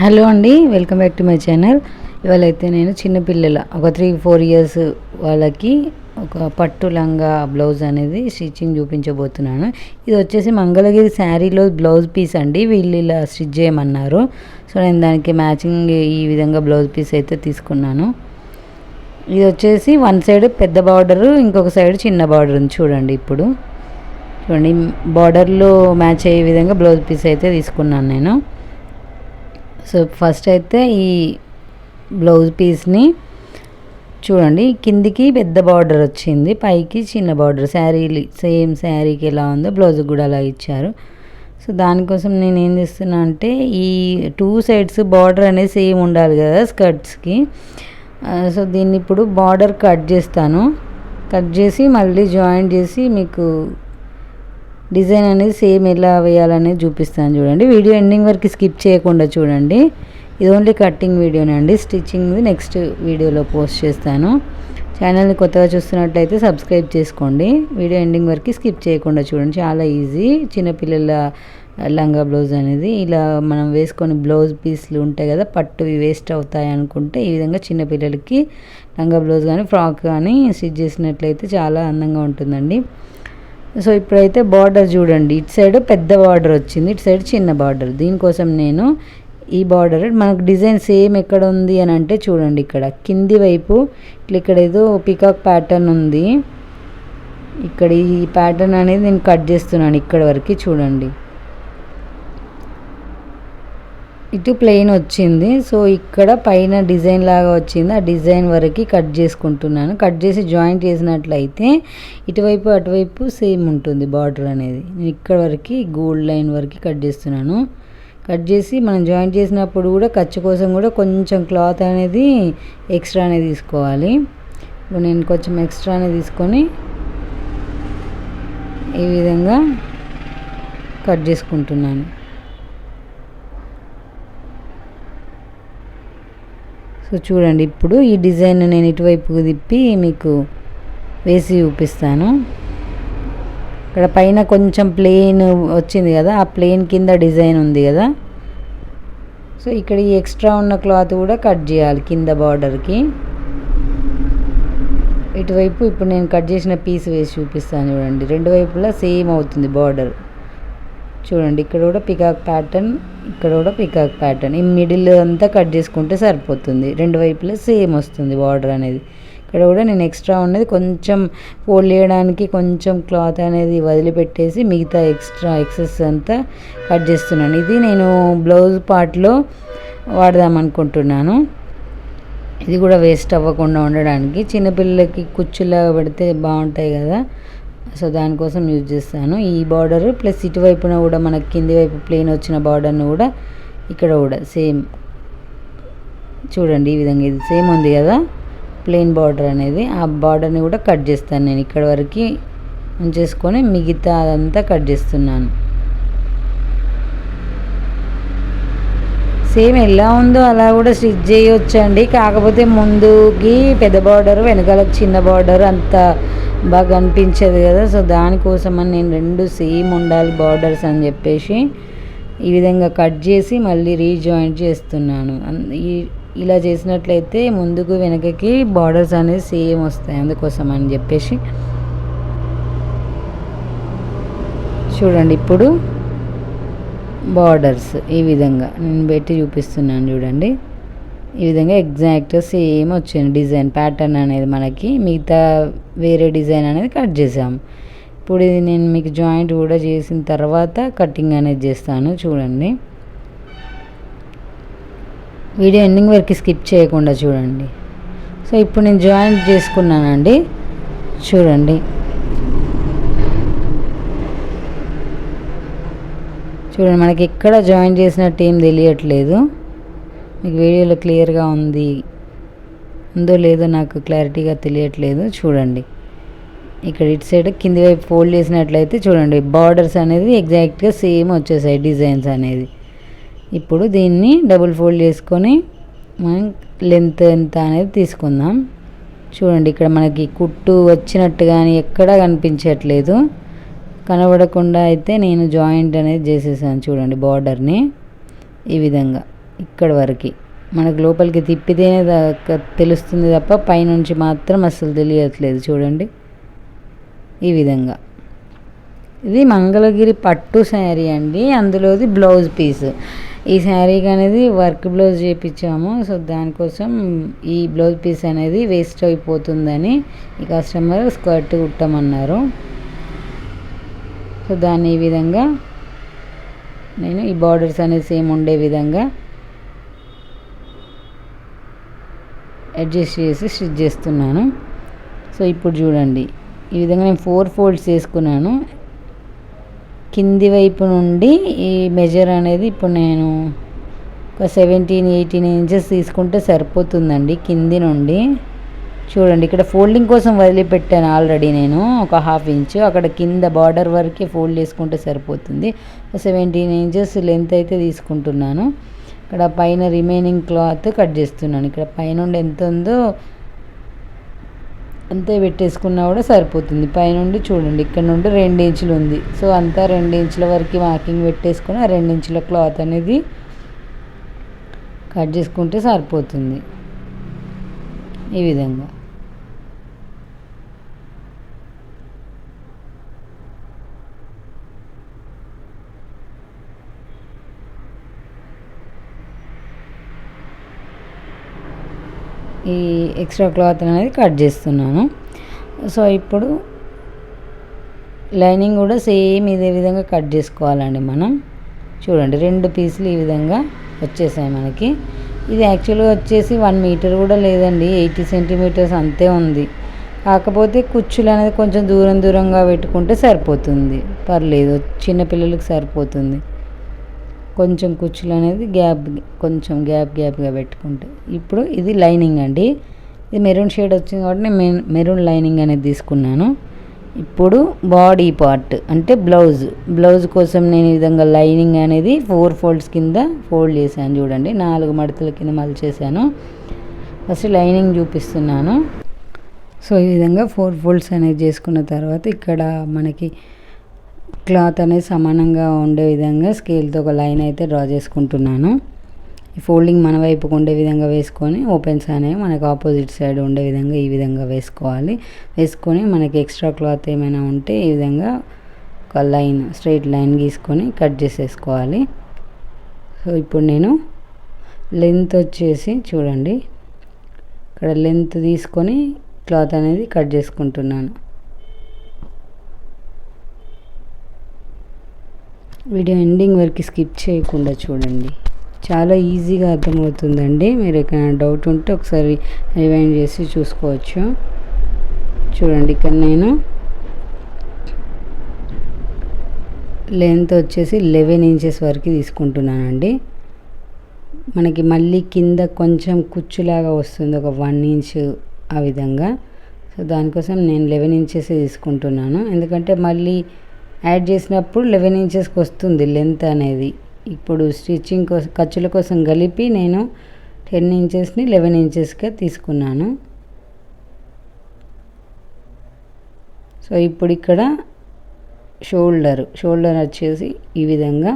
Hello అండి, welcome back to my channel. ఇవాళైతే నేను చిన్నపిల్లల ఒక 3-4 ఇయర్స్ వాళ్ళకి ఒక పట్టు లంగా బ్లౌజ్ అనేది స్టిచ్చింగ్ చూపించబోతున్నాను. ఇది వచ్చేసి మంగళగిరి శారీలో బ్లౌజ్ పీస్ అండి. వీళ్ళు ఇలా స్టిచ్ చేయమన్నారు. సో నేను దానికి మ్యాచింగ్ ఈ విధంగా బ్లౌజ్ పీస్ అయితే తీసుకున్నాను. ఇది వచ్చేసి వన్ సైడ్ పెద్ద బార్డరు, ఇంకొక సైడ్ చిన్న బార్డర్ ఉంది. చూడండి, ఇప్పుడు చూడండి, బార్డర్లో మ్యాచ్ అయ్యే విధంగా బ్లౌజ్ పీస్ అయితే తీసుకున్నాను నేను. సో ఫస్ట్ అయితే ఈ బ్లౌజ్ పీస్ని చూడండి, కిందికి పెద్ద బార్డర్ వచ్చింది, పైకి చిన్న బార్డర్. సేమ్ శారీకి ఎలా ఉందో బ్లౌజ్కి కూడా అలా ఇచ్చారు. సో దానికోసం నేను ఏం చేస్తున్నా అంటే, ఈ 2 సైడ్స్ బార్డర్ అనేది సేమ్ ఉండాలి కదా స్కర్ట్స్కి. సో దీన్ని ఇప్పుడు బార్డర్ కట్ చేస్తాను. కట్ చేసి మళ్ళీ జాయింట్ చేసి మీకు డిజైన్ అనేది సేమ్ ఎలా వేయాలనేది చూపిస్తాను. చూడండి, వీడియో ఎండింగ్ వరకు స్కిప్ చేయకుండా చూడండి. ఇది ఓన్లీ కట్టింగ్ వీడియోనండి. స్టిచ్చింగ్ నెక్స్ట్ వీడియోలో పోస్ట్ చేస్తాను. ఛానల్ని కొత్తగా చూస్తున్నట్టయితే సబ్స్క్రైబ్ చేసుకోండి. వీడియో ఎండింగ్ వరకు స్కిప్ చేయకుండా చూడండి. చాలా ఈజీ. చిన్నపిల్లల లంగా బ్లౌజ్ అనేది ఇలా మనం వేసుకొని బ్లౌజ్ పీస్లు ఉంటాయి కదా, పట్టువి వేస్ట్ అవుతాయి అనుకుంటే ఈ విధంగా చిన్నపిల్లలకి లంగా బ్లౌజ్ కానీ ఫ్రాక్ కానీ స్టిచ్ చేసినట్లయితే చాలా అందంగా ఉంటుందండి. సో ఇప్పుడైతే బార్డర్ చూడండి, ఇటు సైడ్ పెద్ద బార్డర్ వచ్చింది, ఇటు సైడ్ చిన్న బార్డర్. దీనికోసం నేను ఈ బార్డర్ మనకు డిజైన్ సేమ్ ఎక్కడ ఉంది అని అంటే చూడండి, ఇక్కడ కింది వైపు ఇక్కడ ఏదో పికాక్ ప్యాటర్న్ ఉంది. ఇక్కడ ఈ ప్యాటర్న్ అనేది నేను కట్ చేస్తున్నాను ఇక్కడ వరకు. చూడండి, ఇటు ప్లెయిన్ వచ్చింది. సో ఇక్కడ పైన డిజైన్ లాగా వచ్చింది, ఆ డిజైన్ వరకు కట్ చేసుకుంటున్నాను. కట్ చేసి జాయింట్ చేసినట్లయితే ఇటువైపు అటువైపు సేమ్ ఉంటుంది బార్డర్ అనేది. నేను ఇక్కడ వరకు గోల్డ్ లైన్ వరకు కట్ చేస్తున్నాను. కట్ చేసి మనం జాయింట్ చేసినప్పుడు కూడా ఖర్చు కోసం కూడా కొంచెం క్లాత్ అనేది ఎక్స్ట్రా అనేది తీసుకోవాలి. ఇప్పుడు నేను కొంచెం ఎక్స్ట్రా అనేది తీసుకొని ఈ విధంగా కట్ చేసుకుంటున్నాను. సో చూడండి, ఇప్పుడు ఈ డిజైన్ నేను ఇటువైపుకు తిప్పి మీకు వేసి చూపిస్తాను. ఇక్కడ పైన కొంచెం ప్లెయిన్ వచ్చింది కదా, ఆ ప్లెయిన్ కింద డిజైన్ ఉంది కదా. సో ఇక్కడ ఈ ఎక్స్ట్రా ఉన్న క్లాత్ కూడా కట్ చేయాలి కింద బార్డర్కి. ఇటువైపు ఇప్పుడు నేను కట్ చేసిన పీస్ వేసి చూపిస్తాను. చూడండి, రెండు వైపులా సేమ్ అవుతుంది బార్డర్. చూడండి, ఇక్కడ కూడా పికాక్ ప్యాటర్న్, ఇక్కడ కూడా పికాక్ ప్యాటర్న్. ఈ మిడిల్ అంతా కట్ చేసుకుంటే సరిపోతుంది. రెండు వైపులా సేమ్ వస్తుంది బార్డర్ అనేది. ఇక్కడ కూడా నేను ఎక్స్ట్రా ఉన్నది కొంచెం ఫోల్డ్ చేయడానికి కొంచెం క్లాత్ అనేది వదిలిపెట్టేసి మిగతా ఎక్స్ట్రా ఎక్సెస్ అంతా కట్ చేస్తున్నాను. ఇది నేను బ్లౌజ్ పార్ట్లో వాడదాం అనుకుంటున్నాను. ఇది కూడా వేస్ట్ అవ్వకుండా ఉండడానికి. చిన్నపిల్లలకి కుచ్చులాగా పెడితే బాగుంటాయి కదా, సో దానికోసం యూజ్ చేస్తాను. ఈ బార్డర్ ప్లస్ ఇటువైపున కూడా మనకి కింది వైపు ప్లెయిన్ వచ్చిన బార్డర్ని కూడా ఇక్కడ కూడా సేమ్ చూడండి, ఈ విధంగా ఇది సేమ్ ఉంది కదా ప్లెయిన్ బార్డర్ అనేది. ఆ బార్డర్ని కూడా కట్ చేస్తాను నేను. ఇక్కడ వరకు ఉంచేసుకొని మిగతా అదంతా కట్ చేస్తున్నాను. సేమ్ ఎలా ఉందో అలా కూడా స్టిచ్ చేయొచ్చండి. కాకపోతే ముందుకి పెద్ద బార్డర్, వెనకాలకు చిన్న బార్డర్ అంత బాగా అనిపించదు కదా. సో దానికోసమని నేను రెండు సేమ్ ఉండాలి బార్డర్స్ అని చెప్పేసి ఈ విధంగా కట్ చేసి మళ్ళీ రీజాయింట్ చేస్తున్నాను. ఇలా చేసినట్లయితే ముందుకు వెనకకి బార్డర్స్ అనేది సేమ్ వస్తాయి. అందుకోసం అని చెప్పేసి చూడండి, ఇప్పుడు బార్డర్స్ ఈ విధంగా నేను పెట్టి చూపిస్తున్నాను. చూడండి, ఈ విధంగా ఎగ్జాక్ట్గా సేమ్ వచ్చింది డిజైన్ ప్యాటర్న్ అనేది. మనకి మిగతా వేరే డిజైన్ అనేది కట్ చేసాము. ఇప్పుడు ఇది నేను మీకు జాయింట్ కూడా చేసిన తర్వాత కటింగ్ అనేది చేస్తాను. చూడండి, వీడియో ఎండింగ్ వరకు స్కిప్ చేయకుండా చూడండి. సో ఇప్పుడు నేను జాయింట్ చేసుకున్నానండి. చూడండి, మనకి ఎక్కడ జాయిన్ చేసినట్టు ఏం తెలియట్లేదు. మీకు వీడియోలో క్లియర్గా ఉందో లేదో నాకు క్లారిటీగా తెలియట్లేదు. చూడండి, ఇక్కడ ఇటు సైడ్ కింది వైపు ఫోల్డ్ చేసినట్లయితే చూడండి బార్డర్స్ అనేది ఎగ్జాక్ట్గా సేమ్ వచ్చేసాయి డిజైన్స్ అనేది. ఇప్పుడు దీన్ని డబుల్ ఫోల్డ్ చేసుకొని మనం లెంత్ ఎంత అనేది తీసుకుందాం. చూడండి, ఇక్కడ మనకి కుట్టు వచ్చినట్టు కానీ ఎక్కడా కనిపించట్లేదు. కనబడకుండా అయితే నేను జాయింట్ అనేది చేసేసాను. చూడండి, బార్డర్ని ఈ విధంగా ఇక్కడ వరకు మనకు లోపలికి తిప్పితేనే తెలుస్తుంది తప్ప పైనుంచి మాత్రం అస్సలు తెలియట్లేదు. చూడండి ఈ విధంగా. ఇది మంగళగిరి పట్టు శారీ అండి, అందులోది బ్లౌజ్ పీస్. ఈ శారీకి అనేది వర్క్ బ్లౌజ్ చేయించాము. సో దానికోసం ఈ బ్లౌజ్ పీస్ అనేది వేస్ట్ అయిపోతుందని ఈ కస్టమర్ స్కర్ట్ కుట్టమన్నారు. సో దాన్ని ఈ విధంగా నేను ఈ బార్డర్స్ అనేది సేమ్ ఉండే విధంగా అడ్జస్ట్ చేసి స్టిచ్ చేస్తున్నాను. సో ఇప్పుడు చూడండి ఈ విధంగా నేను 4 ఫోల్డ్స్ చేసుకున్నాను. కింది వైపు నుండి ఈ మెజర్ అనేది ఇప్పుడు నేను ఒక 17-18 ఇంచెస్ తీసుకుంటే సరిపోతుందండి కింది నుండి. చూడండి ఇక్కడ ఫోల్డింగ్ కోసం వదిలిపెట్టాను ఆల్రెడీ నేను ఒక 1/2 ఇంచు. అక్కడ కింద బార్డర్ వరకే ఫోల్డ్ చేసుకుంటే సరిపోతుంది. 17 ఇంచెస్ లెంత్ అయితే తీసుకుంటున్నాను. ఇక్కడ పైన రిమైనింగ్ క్లాత్ కట్ చేస్తున్నాను. ఇక్కడ పైనుండి ఎంత ఉందో అంతే పెట్టేసుకున్నా కూడా సరిపోతుంది. పైనుండి చూడండి ఇక్కడ నుండి 2 ఇంచులు ఉంది. సో అంతా 2 ఇంచుల వరకు మార్కింగ్ పెట్టేసుకొని ఆ 2 ఇంచుల క్లాత్ అనేది కట్ చేసుకుంటే సరిపోతుంది ఈ విధంగా. ఈ ఎక్స్ట్రా క్లాత్ అనేది కట్ చేస్తున్నాను. సో ఇప్పుడు లైనింగ్ కూడా సేమ్ ఇదే విధంగా కట్ చేసుకోవాలండి మనం. చూడండి 2 పీసులు ఈ విధంగా వచ్చేసాయి మనకి. ఇది యాక్చువల్గా వచ్చేసి 1 మీటర్ కూడా లేదండి, 80 సెంటీమీటర్స్ అంతే ఉంది. కాకపోతే కుచ్చులు అనేది కొంచెం దూరంగా పెట్టుకుంటే సరిపోతుంది, పర్లేదు, చిన్నపిల్లలకి సరిపోతుంది. కొంచెం కుచ్చులు అనేది కొంచెం గ్యాప్గా పెట్టుకుంటే. ఇప్పుడు ఇది లైనింగ్ అండి, ఇది మెరూన్ షేడ్ వచ్చింది కాబట్టి నేను మెరూన్ లైనింగ్ అనేది తీసుకున్నాను. ఇప్పుడు బాడీ పార్ట్ అంటే బ్లౌజ్ కోసం నేను ఈ విధంగా లైనింగ్ అనేది 4 ఫోల్డ్స్ కింద ఫోల్డ్ చేశాను. చూడండి 4 మడతల కింద మలిచేసాను. ఫస్ట్ లైనింగ్ చూపిస్తున్నాను. సో ఈ విధంగా 4 ఫోల్డ్స్ అనేది చేసుకున్న తర్వాత ఇక్కడ మనకి క్లాత్ అనేది సమానంగా ఉండే విధంగా స్కేల్తో ఒక లైన్ అయితే డ్రా చేసుకుంటున్నాను. ఈ ఫోల్డింగ్ మన వైపుకు ఉండే విధంగా వేసుకొని ఓపెన్స్ అనేవి మనకు ఆపోజిట్ సైడ్ ఉండే విధంగా ఈ విధంగా వేసుకోవాలి. వేసుకొని మనకి ఎక్స్ట్రా క్లాత్ ఏమైనా ఉంటే ఈ విధంగా ఒక లైన్ స్ట్రైట్ లైన్ గీసుకొని కట్ చేసేసుకోవాలి. సో ఇప్పుడు నేను లెంత్ వచ్చేసి చూడండి ఇక్కడ లెంత్ తీసుకొని క్లాత్ అనేది కట్ చేసుకుంటున్నాను. వీడియో ఎండింగ్ వరకు స్కిప్ చేయకుండా చూడండి, చాలా ఈజీగా అర్థమవుతుందండి. మీరు ఎక్కడైనా డౌట్ ఉంటే ఒకసారి రివైండ్ చేసి చూసుకోవచ్చు. చూడండి ఇక్కడ నేను లెంత్ వచ్చేసి 11 ఇంచెస్ వరకు తీసుకుంటున్నానండి. మనకి మళ్ళీ కింద కొంచెం కుచ్చులాగా వస్తుంది, ఒక 1 ఇంచ్ ఆ విధంగా. సో దానికోసం నేను 11 ఇంచెస్ తీసుకుంటున్నాను, ఎందుకంటే మళ్ళీ యాడ్ చేసినప్పుడు 11 ఇంచెస్కి వస్తుంది లెంత్ అనేది. ఇప్పుడు స్టిచ్చింగ్ కోసం ఖర్చుల కోసం కలిపి నేను 10 ఇంచెస్ని 11 ఇంచెస్గా తీసుకున్నాను. సో ఇప్పుడు ఇక్కడ షోల్డర్ వచ్చేసి ఈ విధంగా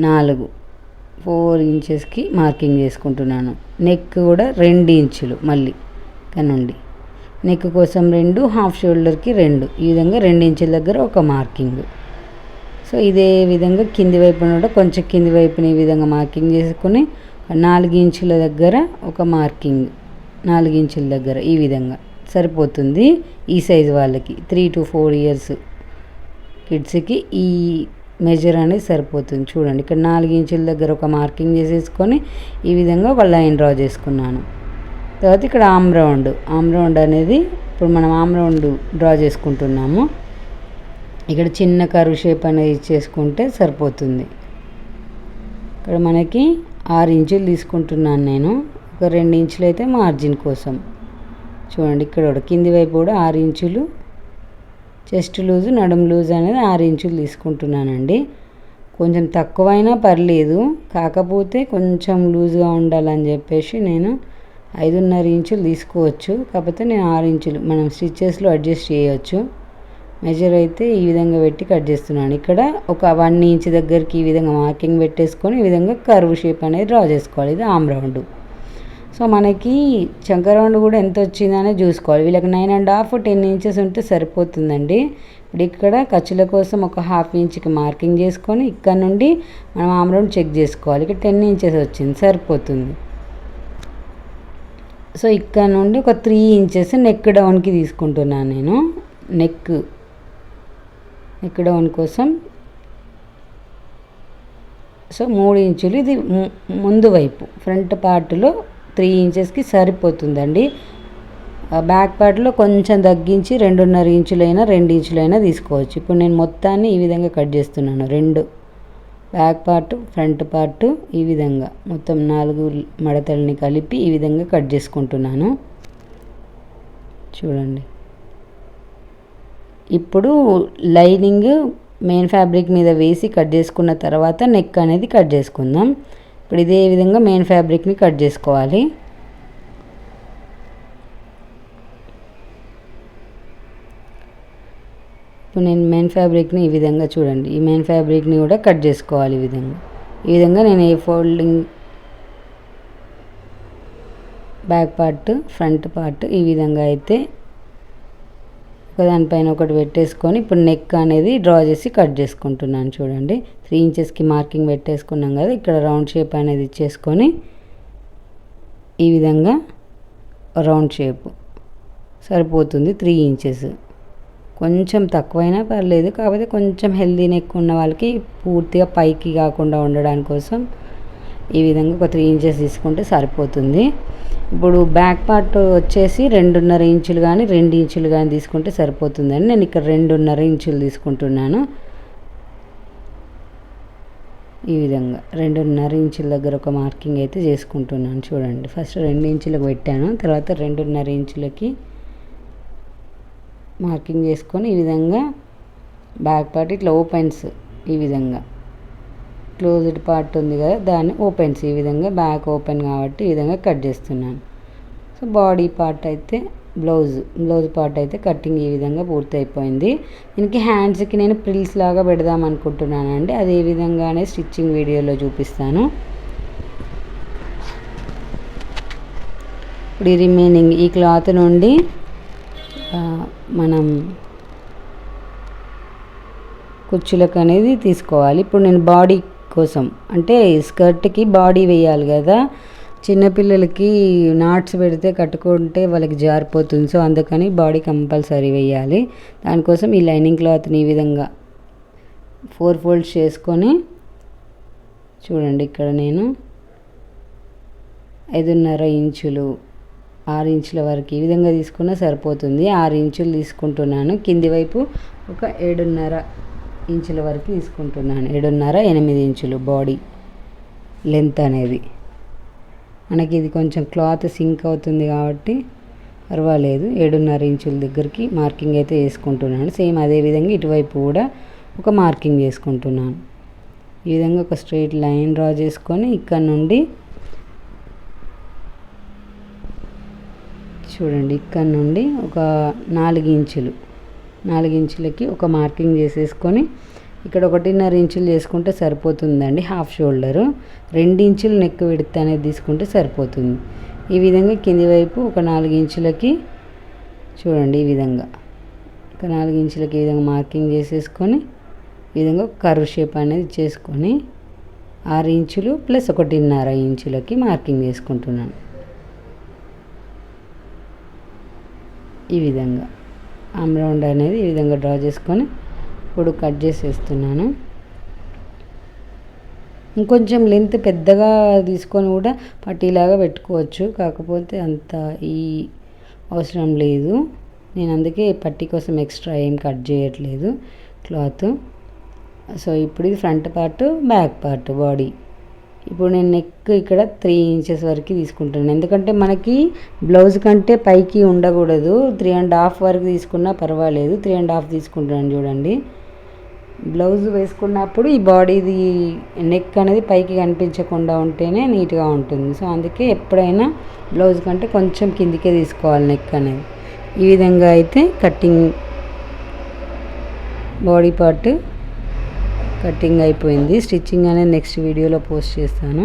4 ఇంచెస్కి మార్కింగ్ చేసుకుంటున్నాను. నెక్ కూడా 2 ఇంచులు మళ్ళీ కనుండి నెక్ కోసం 2, హాఫ్ షోల్డర్కి 2, ఈ విధంగా 2 ఇంచుల దగ్గర ఒక మార్కింగ్. సో ఇదే విధంగా కింది వైపున కూడా కొంచెం కింది వైపున ఈ విధంగా మార్కింగ్ చేసుకుని 4 ఇంచుల దగ్గర ఒక మార్కింగ్, 4 ఇంచుల దగ్గర ఈ విధంగా సరిపోతుంది. ఈ సైజు వాళ్ళకి 3 to 4 ఇయర్స్ కిడ్స్కి ఈ మెజర్ అనేది సరిపోతుంది. చూడండి ఇక్కడ 4 ఇంచుల దగ్గర ఒక మార్కింగ్ చేసేసుకొని ఈ విధంగా ఒక లైన్ డ్రా చేసుకున్నాను. తర్వాత ఇక్కడ ఆమ్ రౌండ్ అనేది ఇప్పుడు మనం ఆమ్ రౌండ్ డ్రా చేసుకుంటున్నాము. ఇక్కడ చిన్న కర్వ్ షేప్ అనేది ఇచ్చేసుకుంటే సరిపోతుంది. ఇక్కడ మనకి 6 ఇంచులు తీసుకుంటున్నాను నేను, ఒక 2 ఇంచులు అయితే మార్జిన్ కోసం. చూడండి ఇక్కడ కూడా కింది వైపు కూడా 6 ఇంచులు, చెస్ట్ లూజు నడుము లూజ్ అనేది 6 ఇంచులు తీసుకుంటున్నానండి. కొంచెం తక్కువైనా పర్లేదు, కాకపోతే కొంచెం లూజ్గా ఉండాలని చెప్పేసి నేను 5.5 ఇంచులు తీసుకోవచ్చు. కాకపోతే నేను 6 ఇంచులు మనం స్టిచ్చెస్లో అడ్జస్ట్ చేయవచ్చు. మెజర్ అయితే ఈ విధంగా పెట్టి కట్ చేస్తున్నాను. ఇక్కడ ఒక 1 ఇంచ్ దగ్గరికి ఈ విధంగా మార్కింగ్ పెట్టేసుకొని ఈ విధంగా కర్వ్ షేప్ అనేది డ్రా చేసుకోవాలి. ఇది ఆమ్ రౌండ్. సో మనకి చంక రౌండ్ కూడా ఎంత వచ్చిందనే చూసుకోవాలి. వీళ్ళకి 9.5 10 ఇంచెస్ ఉంటే సరిపోతుందండి. ఇప్పుడు ఇక్కడ ఖర్చుల కోసం ఒక 1/2 ఇంచ్కి మార్కింగ్ చేసుకొని ఇక్కడ నుండి మనం ఆమ్ రౌండ్ చెక్ చేసుకోవాలి. ఇక్కడ 10 ఇంచెస్ వచ్చింది, సరిపోతుంది. సో ఇక్కడ నుండి ఒక 3 ఇంచెస్ నెక్ డౌన్కి తీసుకుంటున్నాను నేను. నెక్ డౌన్ కోసం సో 3 ఇంచులు ఇది ముందు వైపు ఫ్రంట్ పార్ట్లో 3 ఇంచెస్కి సరిపోతుందండి. బ్యాక్ పార్ట్లో కొంచెం తగ్గించి 2.5 ఇంచులైనా 2 ఇంచులైనా తీసుకోవచ్చు. ఇప్పుడు నేను మొత్తాన్ని ఈ విధంగా కట్ చేస్తున్నాను. 2 బ్యాక్ పార్ట్ ఫ్రంట్ పార్ట్ ఈ విధంగా మొత్తం 4 మడతల్ని కలిపి ఈ విధంగా కట్ చేసుకుంటున్నాను. చూడండి. ఇప్పుడు లైనింగ్ మెయిన్ ఫ్యాబ్రిక్ మీద వేసి కట్ చేసుకున్న తర్వాత నెక్ అనేది కట్ చేసుకుందాం. ఇప్పుడు ఇదే విధంగా మెయిన్ ఫ్యాబ్రిక్ని కట్ చేసుకోవాలి. ఇప్పుడు నేను మెయిన్ ఫ్యాబ్రిక్ని ఈ విధంగా చూడండి, ఈ మెయిన్ ఫ్యాబ్రిక్ని కూడా కట్ చేసుకోవాలి. ఈ విధంగా నేను a folding back part front part ఈ విధంగా అయితే ఒకదానిపైన ఒకటి పెట్టేసుకొని ఇప్పుడు నెక్ అనేది డ్రా చేసి కట్ చేసుకుంటున్నాను. చూడండి, 3 ఇంచెస్కి మార్కింగ్ పెట్టేసుకున్నాం కదా, ఇక్కడ రౌండ్ షేప్ అనేది ఇచ్చేసుకొని ఈ విధంగా రౌండ్ షేప్ సరిపోతుంది. 3 ఇంచెస్ కొంచెం తక్కువైనా పర్లేదు, కాకపోతే కొంచెం హెల్దీ నెక్ ఉన్న వాళ్ళకి పూర్తిగా పైకి కాకుండా ఉండడానికి కోసం ఈ విధంగా ఒక 3 ఇంచెస్ తీసుకుంటే సరిపోతుంది. ఇప్పుడు బ్యాక్ పార్ట్ వచ్చేసి 2.5 ఇంచులు కానీ 2 ఇంచులు కానీ తీసుకుంటే సరిపోతుందని నేను ఇక్కడ 2.5 ఇంచులు తీసుకుంటున్నాను. ఈ విధంగా 2.5 ఇంచుల దగ్గర ఒక మార్కింగ్ అయితే చేసుకుంటున్నాను. చూడండి, ఫస్ట్ 2 ఇంచులకు పెట్టాను, తర్వాత 2.5 ఇంచులకి మార్కింగ్ చేసుకొని ఈ విధంగా బ్యాక్ పార్ట్ ఇట్లా ఓపెన్స్ ఈ విధంగా క్లోజ్డ్ పార్ట్ ఉంది కదా, దాన్ని ఓపెన్స్ ఈ విధంగా బ్యాక్ ఓపెన్ కాబట్టి ఈ విధంగా కట్ చేస్తున్నాను. సో బాడీ పార్ట్ అయితే బ్లౌజ్ పార్ట్ అయితే కటింగ్ ఈ విధంగా పూర్తి అయిపోయింది. దీనికి హ్యాండ్స్కి నేను ప్రిల్స్ లాగా పెడదాం అనుకుంటున్నానండి. అదే విధంగానే స్టిచ్చింగ్ వీడియోలో చూపిస్తాను. ఇప్పుడు ఈ రిమైనింగ్ ఈ క్లాత్ నుండి మనం కుచ్చులకు అనేది తీసుకోవాలి. ఇప్పుడు నేను బాడీ కోసం అంటే స్కర్ట్కి బాడీ వేయాలి కదా, చిన్నపిల్లలకి నాట్స్ పెడితే కట్టుకుంటే వాళ్ళకి జారిపోతుంది. సో అందుకని బాడీ కంపల్సరీ వేయాలి. దానికోసం ఈ లైనింగ్ క్లాత్ని ఈ విధంగా 4 ఫోల్డ్స్ చేసుకొని చూడండి, ఇక్కడ నేను 5.5 ఇంచులు 6 ఇంచుల వరకు ఈ విధంగా తీసుకున్నా సరిపోతుంది. 6 ఇంచులు తీసుకుంటున్నాను. కింది వైపు ఒక 7.5 ఇంచుల వరకు తీసుకుంటున్నాను. 7.5-8 ఇంచులు బాడీ లెంత్ అనేది. మనకి ఇది కొంచెం క్లాత్ సింక్ అవుతుంది కాబట్టి పర్వాలేదు. 7.5 ఇంచుల దగ్గరికి మార్కింగ్ అయితే వేసుకుంటున్నాను. సేమ్ అదేవిధంగా ఇటువైపు కూడా ఒక మార్కింగ్ చేసుకుంటున్నాను. ఈ విధంగా ఒక స్ట్రైట్ లైన్ డ్రా చేసుకొని ఇక్కడ నుండి చూడండి, ఇక్కడ నుండి ఒక 4 ఇంచులకి ఒక మార్కింగ్ చేసేసుకొని ఇక్కడ 1.5 ఇంచులు చేసుకుంటే సరిపోతుందండి. హాఫ్ షోల్డరు 2 ఇంచులు నెక్ విడ్త్ అనేది తీసుకుంటే సరిపోతుంది. ఈ విధంగా కింది వైపు ఒక 4 ఇంచులకి చూడండి, ఈ విధంగా ఒక 4 ఇంచులకి ఈ విధంగా మార్కింగ్ చేసేసుకొని ఈ విధంగా కర్వ్ షేప్ అనేది చేసుకొని 6 ఇంచులు ప్లస్ 1.5 ఇంచులకి మార్కింగ్ చేసుకుంటున్నాను. ఈ విధంగా ఆమ్ రౌండ్ అనేది ఈ విధంగా డ్రా చేసుకొని ఇప్పుడు కట్ చేసేస్తున్నాను. ఇంకొంచెం లెంత్ పెద్దగా తీసుకొని కూడా పట్టీలాగా పెట్టుకోవచ్చు, కాకపోతే అంత ఈ అవసరం లేదు. నేను అందుకే పట్టీ కోసం ఎక్స్ట్రా ఏం కట్ చేయట్లేదు క్లాత్. సో ఇప్పుడు ఇది front part, back part body. ఇప్పుడు నేను నెక్ ఇక్కడ 3 ఇంచెస్ వరకు తీసుకుంటాను, ఎందుకంటే మనకి బ్లౌజ్ కంటే పైకి ఉండకూడదు. 3.5 వరకు తీసుకున్నా పర్వాలేదు. 3.5 తీసుకుంటాను. చూడండి, బ్లౌజ్ వేసుకున్నప్పుడు ఈ బాడీది నెక్ అనేది పైకి కనిపించకుండా ఉంటేనే నీట్గా ఉంటుంది. సో అందుకే ఎప్పుడైనా బ్లౌజ్ కంటే కొంచెం కిందికే తీసుకోవాలి నెక్ అనేది. ఈ విధంగా అయితే కటింగ్ బాడీ పార్ట్ కటింగ్ అయిపోయింది. స్టిచ్చింగ్ అనేది నెక్స్ట్ వీడియోలో పోస్ట్ చేస్తాను.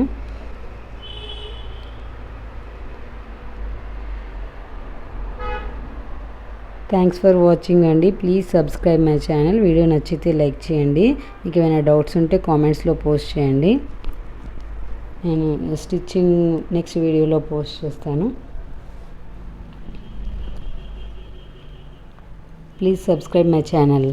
థ్యాంక్స్ ఫర్ వాచింగ్ అండి. Please subscribe my channel. Video నచ్చితే లైక్ చేయండి. మీకు ఏమైనా డౌట్స్ ఉంటే కామెంట్స్లో పోస్ట్ చేయండి. నేను స్టిచ్చింగ్ నెక్స్ట్ వీడియోలో పోస్ట్ చేస్తాను. Please subscribe my channel.